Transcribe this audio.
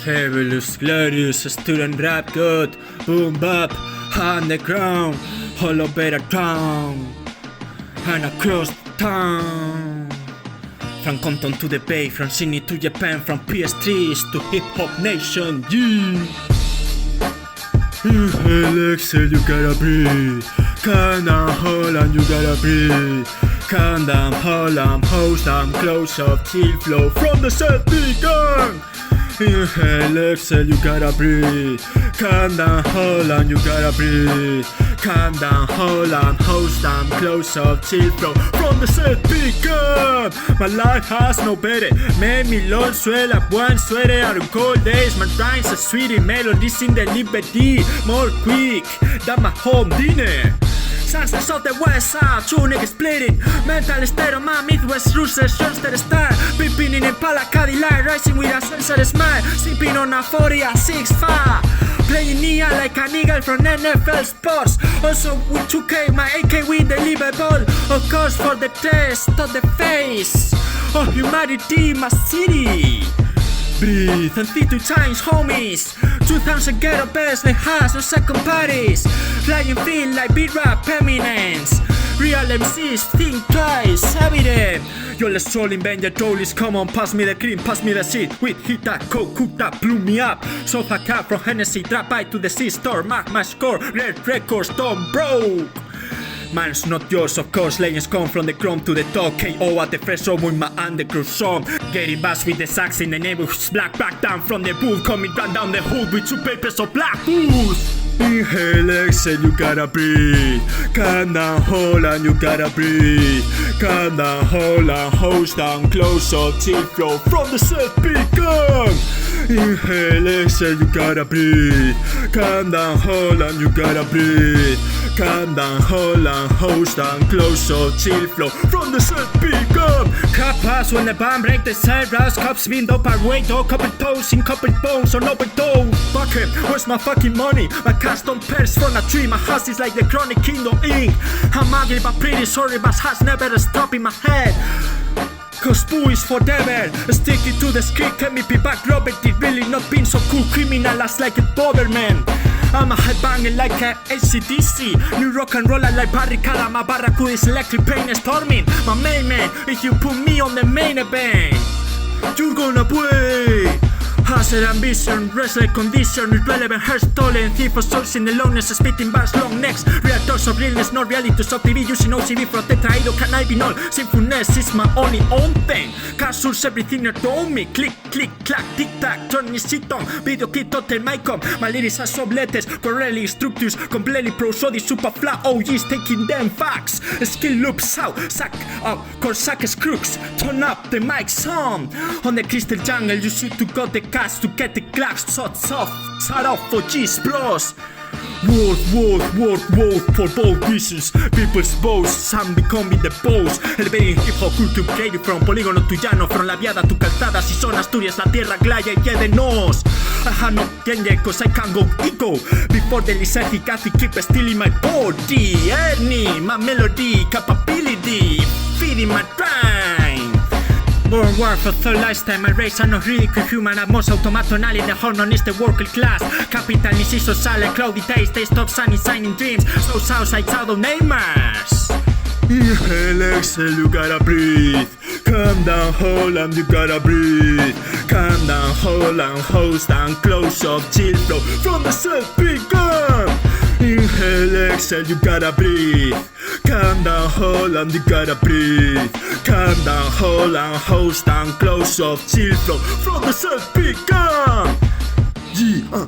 Fabolous, glorious, asturian rap god, boom bap, underground, all over the town, and across the town. From compton to the bay, from Sydney to Japan, from PS3s to hip-hop nation, yeah. Alexa, you gotta breathe. Calm down, hold on, you gotta breathe. Calm down, hold on, host down, close up, chill flow from the set begun. Alexa, you gotta breathe. Calm down, hold on, you gotta breathe. Calm down, hold on, host down, close up, chill flow from the set begun. My life has no better. Made me Lord sweat like one sweater on cold days. My rhymes are sweet melodies in the liberty, more quick than my home dinner. Sunsets of the westside, two niggas splitting. Mental state of my Midwest ruthless, youngster style. Pimpin in impala, cadillac, rising with a sunset smile. Sippin on a 40 at 6'5". Playing neon like an eagle from NFL sports. Also with 2K, my AK with indelible. Of course for the test of the face of humanity in my city. Breathe and think 2 times, homies. 2000 ghetto best, like has no second parties. Flying feel like beat rap eminence. Real MCs think twice, evident. Yo, let's roll in bend your dollies, come on, pass me the cream, pass me the seed. With hit that coke, cook that, blew me up. Sofa cap from Hennessy, drop by to the C-store. Mark my score, red records, don't broke. Mine's not yours, of course, legends come from the chrome to the top. KO at the fresh show with my underground song. Getting bass with the sax in the neighborhood's black. Back down from the booth, coming run down the hood with 2 papers of black booze. Inhale, exhale, you gotta breathe. Calm down, hold on, you gotta breathe. Calm down, hold on, host down, close up, chill flow from the set begun. Inhale, exhale, you gotta breathe. Calm down, hold on, you gotta breathe. Calm down, hold on, host down, close up, chill flow from the set begun. Crap pass when the bomb break the side rouse. Cops being up our way, dog, couple toes in couple bones on open toe. Bucket, where's my fucking money? My custom pairs from a tree, my house is like the Chronic Kingdom Inc. I'm ugly but pretty sorry, but has never stopped in my head. Cause boo is forever. Sticking to the script, can me be back Robert. It really not been so cool, criminal as like a Boberman. I'm a headbanger like a AC/DC. New rock and roller like Barricada. My barracuda is electric pain storming. My main man, if you put me on the main event, you're gonna play. Hazard ambition, wrestler condition, irrelevant, hair stolen, thief for souls in the lowness, spitting bars, long necks, reactors of realness, not realities of TV, using OCB for tetraidal, cannabinol, sinfulness is my only own thing. Casuals, everything around me, click, click, clack, tic tac, turn me sit on, video clip, total mic on, my lyrics are sub-letters, correlly structures, completely prosodic, super flat, OGs taking them facts, skill loops out, sack out, Corsack's crooks, turn up the mic sound, on the crystal jungle, you should to got the to get the clocks shots off, shut off for G's plus. World for both reasons. People's boast, some becoming the boss. Elevating hip-hop culture created from polígono to llano, from la viada to calzada. Si son Asturias, la tierra glaya y de nos. I have no danger cause I can go ego. Before the lysergic acid keep stealing my body. Ernie, my melody, capability, feeding my rhyme. Born war for third lifetime, my race are not ridicule human, at most automaton alien, the hormone is the working class. Capitalism is so silent, cloudy days, they stop sunny signing dreams, so outside out of nightmares. Inhale, exhale, you gotta breathe. Calm down, hold on, you gotta breathe. Calm down, hold on, host down, close up, chill flow from the set begun. Inhale, exhale, you gotta breathe. Calm down, hold on, you gotta breathe. Calm down, hold on, host down, close up, chill flow from the set begun. Yeah,